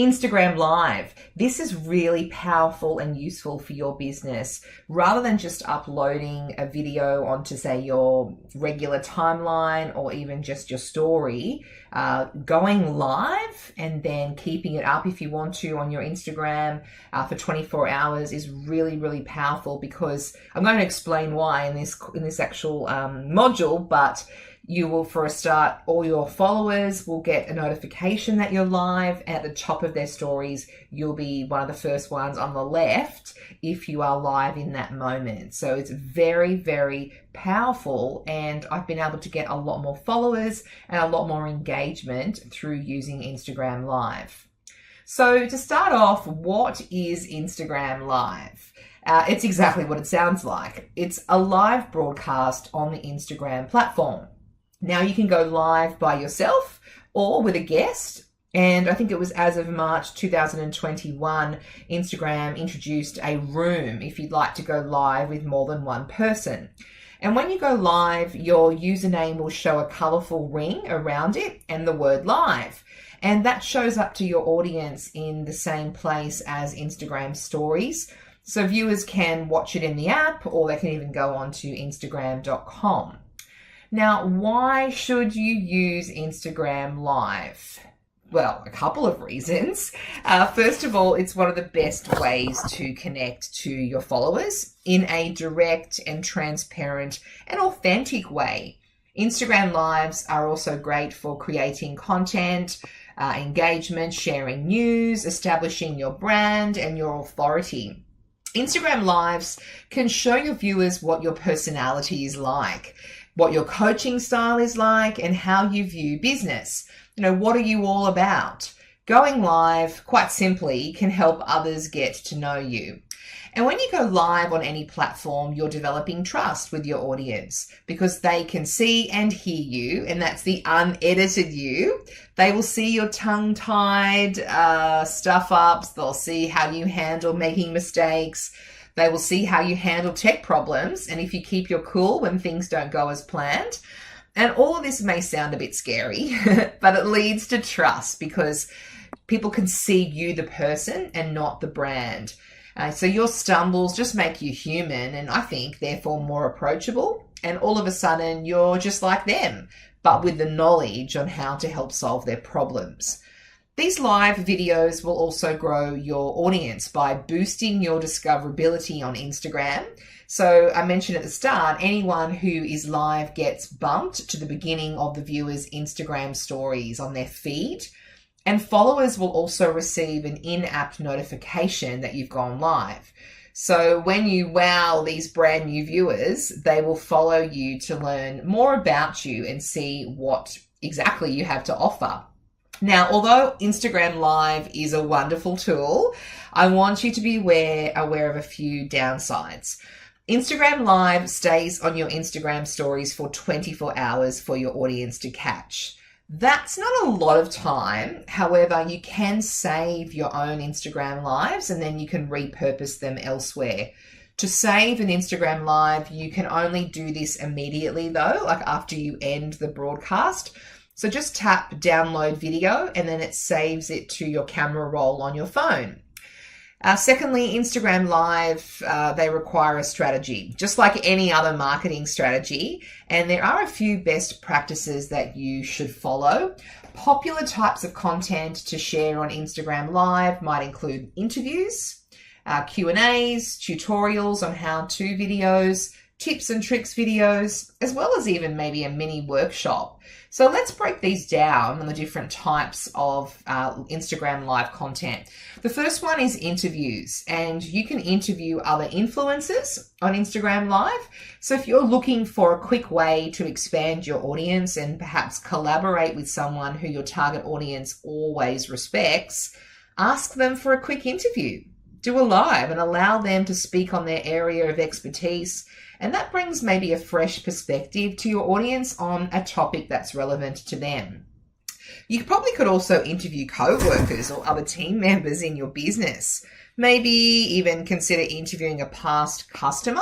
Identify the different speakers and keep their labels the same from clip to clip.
Speaker 1: Instagram Live. This is really powerful and useful for your business. Rather than just uploading a video onto, say, your regular timeline or even just your story, going live and then keeping it up if you want to on your Instagram for 24 hours is really, really powerful, because I'm going to explain why in this actual module, but you will, for a start, all your followers will get a notification that you're live, and at the top of their stories, you'll be one of the first ones on the left if you are live in that moment. So it's very, very powerful, and I've been able to get a lot more followers and a lot more engagement through using Instagram Live. So to start off, what is Instagram Live? It's exactly what it sounds like. It's a live broadcast on the Instagram platform. Now you can go live by yourself or with a guest. And I think it was as of March 2021, Instagram introduced a room if you'd like to go live with more than one person. And when you go live, your username will show a colorful ring around it and the word live. And that shows up to your audience in the same place as Instagram stories. So viewers can watch it in the app, or they can even go onto Instagram.com. Now, why should you use Instagram Live? Well, a couple of reasons. First of all, it's one of the best ways to connect to your followers in a direct and transparent and authentic way. Instagram Lives are also great for creating content, engagement, sharing news, establishing your brand and your authority. Instagram Lives can show your viewers what your personality is like, what your coaching style is like, and how you view business. You know, what are you all about? Going live, quite simply, can help others get to know you. And when you go live on any platform, you're developing trust with your audience, because they can see and hear you, and that's the unedited you. They will see your tongue-tied stuff-ups. They'll see how you handle making mistakes. They will see how you handle tech problems, and if you keep your cool when things don't go as planned. And all of this may sound a bit scary, but it leads to trust, because people can see you, the person, and not the brand. So your stumbles just make you human, and I think therefore more approachable. And all of a sudden you're just like them, but with the knowledge on how to help solve their problems. These live videos will also grow your audience by boosting your discoverability on Instagram. So I mentioned at the start, anyone who is live gets bumped to the beginning of the viewer's Instagram stories on their feed. And followers will also receive an in-app notification that you've gone live. So when you wow these brand new viewers, they will follow you to learn more about you and see what exactly you have to offer. Now, although Instagram Live is a wonderful tool, I want you to be aware of a few downsides. Instagram Live stays on your Instagram stories for 24 hours for your audience to catch. That's not a lot of time. However, you can save your own Instagram Lives and then you can repurpose them elsewhere. To save an Instagram Live, you can only do this immediately though, like after you end the broadcast. So just tap download video and then it saves it to your camera roll on your phone. Secondly, Instagram Live, they require a strategy, just like any other marketing strategy. And there are a few best practices that you should follow. Popular types of content to share on Instagram Live might include interviews, Q&As, tutorials on how-to videos, tips and tricks videos, as well as even maybe a mini workshop. So let's break these down on the different types of Instagram Live content. The first one is interviews, and you can interview other influencers on Instagram Live. So if you're looking for a quick way to expand your audience and perhaps collaborate with someone who your target audience always respects, ask them for a quick interview. Do a live and allow them to speak on their area of expertise. And that brings maybe a fresh perspective to your audience on a topic that's relevant to them. You probably could also interview co-workers or other team members in your business. Maybe even consider interviewing a past customer.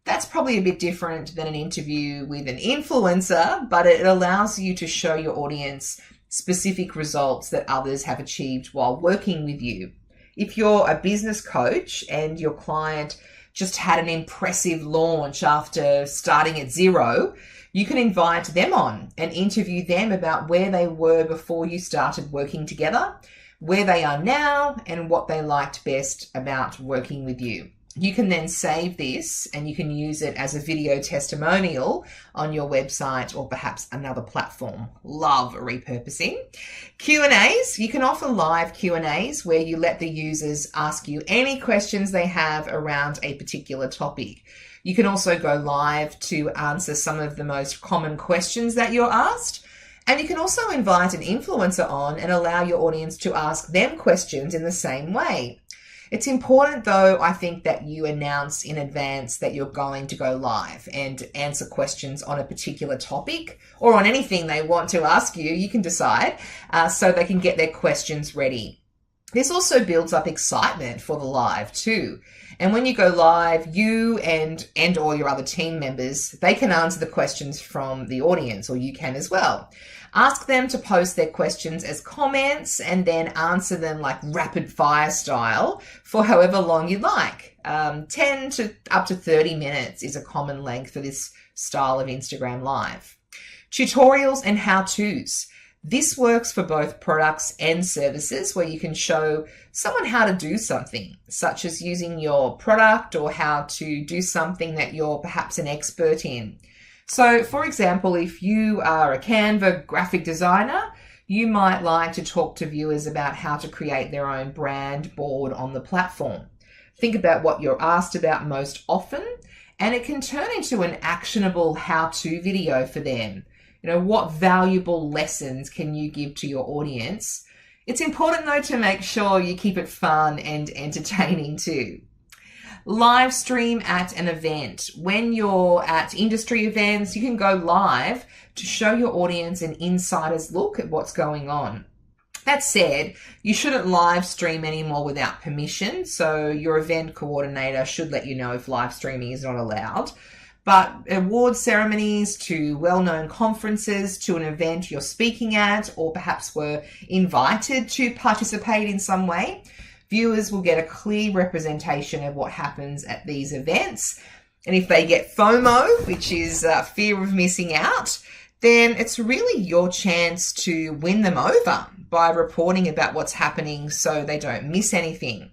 Speaker 1: That's probably a bit different than an interview with an influencer, but it allows you to show your audience specific results that others have achieved while working with you. If you're a business coach and your client just had an impressive launch after starting at zero, you can invite them on and interview them about where they were before you started working together, where they are now, and what they liked best about working with you. You can then save this and you can use it as a video testimonial on your website or perhaps another platform. Love repurposing. Q&As, you can offer live Q&As where you let the users ask you any questions they have around a particular topic. You can also go live to answer some of the most common questions that you're asked. And you can also invite an influencer on and allow your audience to ask them questions in the same way. It's important, though, I think, that you announce in advance that you're going to go live and answer questions on a particular topic or on anything they want to ask you. You can decide so they can get their questions ready. This also builds up excitement for the live too. And when you go live, you and all your other team members, they can answer the questions from the audience, or you can as well. Ask them to post their questions as comments and then answer them like rapid fire style for however long you like. 10 to up to 30 minutes is a common length for this style of Instagram Live. Tutorials and how-tos. This works for both products and services where you can show someone how to do something, such as using your product or how to do something that you're perhaps an expert in. So, for example, if you are a Canva graphic designer, you might like to talk to viewers about how to create their own brand board on the platform. Think about what you're asked about most often, and it can turn into an actionable how-to video for them. What valuable lessons can you give to your audience? It's important, though, to make sure you keep it fun and entertaining too. Live stream at an event. When you're at industry events, you can go live to show your audience an insider's look at what's going on. That said, you shouldn't live stream anymore without permission, so your event coordinator should let you know if live streaming is not allowed. But award ceremonies to well-known conferences, to an event you're speaking at, or perhaps were invited to participate in some way, viewers will get a clear representation of what happens at these events. And if they get FOMO, which is fear of missing out, then it's really your chance to win them over by reporting about what's happening so they don't miss anything.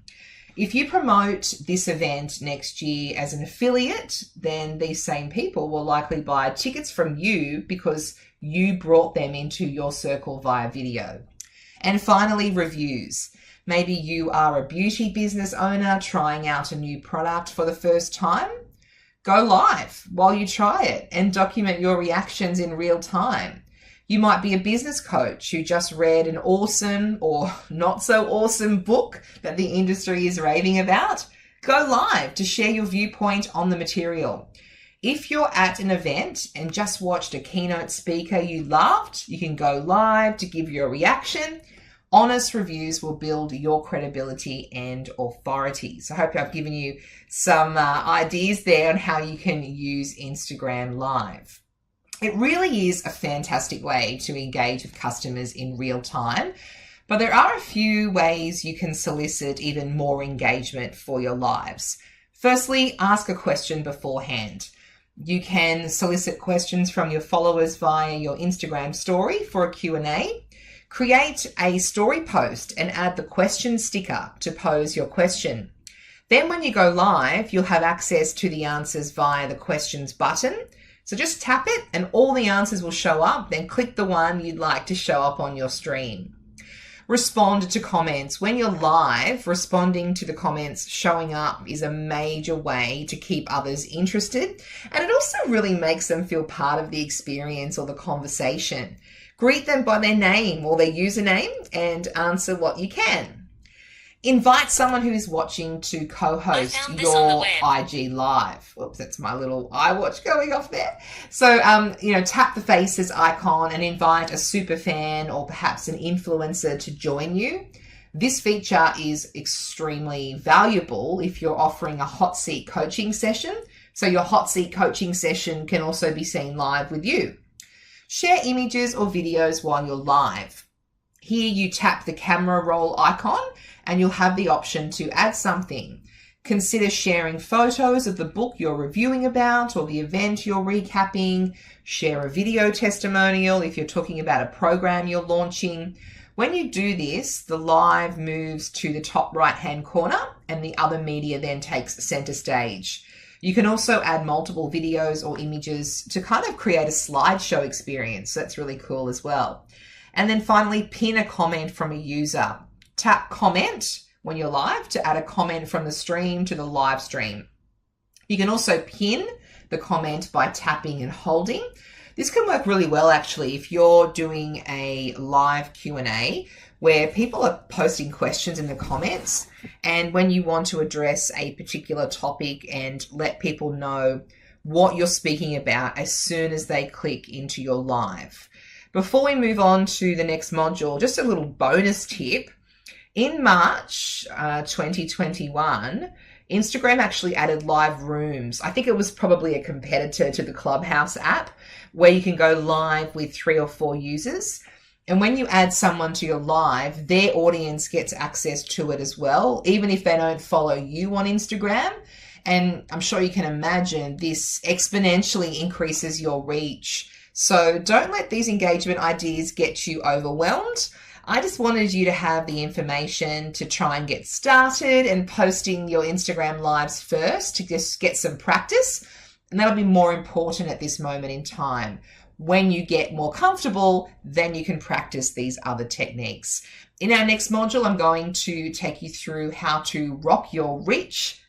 Speaker 1: If you promote this event next year as an affiliate, then these same people will likely buy tickets from you because you brought them into your circle via video. And finally, reviews. Maybe you are a beauty business owner trying out a new product for the first time. Go live while you try it and document your reactions in real time. You might be a business coach who just read an awesome or not so awesome book that the industry is raving about. Go live to share your viewpoint on the material. If you're at an event and just watched a keynote speaker you loved, you can go live to give your reaction. Honest reviews will build your credibility and authority. So I hope I've given you some ideas there on how you can use Instagram Live. It really is a fantastic way to engage with customers in real time, but there are a few ways you can solicit even more engagement for your lives. Firstly, ask a question beforehand. You can solicit questions from your followers via your Instagram story for a Q&A. Create a story post and add the question sticker to pose your question. Then when you go live, you'll have access to the answers via the questions button. So just tap it and all the answers will show up. Then click the one you'd like to show up on your stream. Respond to comments. When you're live, responding to the comments showing up is a major way to keep others interested. And it also really makes them feel part of the experience or the conversation. Greet them by their name or their username and answer what you can. Invite someone who is watching to co-host your IG Live. Oops, that's my little iWatch going off there. So, tap the faces icon and invite a super fan or perhaps an influencer to join you. This feature is extremely valuable if you're offering a hot seat coaching session. So your hot seat coaching session can also be seen live with you. Share images or videos while you're live. Here you tap the camera roll icon and you'll have the option to add something. Consider sharing photos of the book you're reviewing about or the event you're recapping. Share a video testimonial if you're talking about a program you're launching. When you do this, the live moves to the top right-hand corner and the other media then takes center stage. You can also add multiple videos or images to kind of create a slideshow experience. So that's really cool as well. And then finally, pin a comment from a user. Tap comment when you're live to add a comment from the stream to the live stream. You can also pin the comment by tapping and holding. This can work really well actually if you're doing a live Q&A where people are posting questions in the comments, and when you want to address a particular topic and let people know what you're speaking about as soon as they click into your live. Before we move on to the next module, just a little bonus tip. In March 2021, Instagram actually added live rooms. I think it was probably a competitor to the Clubhouse app where you can go live with 3 or 4 users. And when you add someone to your live, their audience gets access to it as well, even if they don't follow you on Instagram. And I'm sure you can imagine this exponentially increases your reach. So don't let these engagement ideas get you overwhelmed. I just wanted you to have the information to try and get started and posting your Instagram lives first to just get some practice. And that'll be more important at this moment in time. When you get more comfortable, then you can practice these other techniques. In our next module, I'm going to take you through how to rock your reach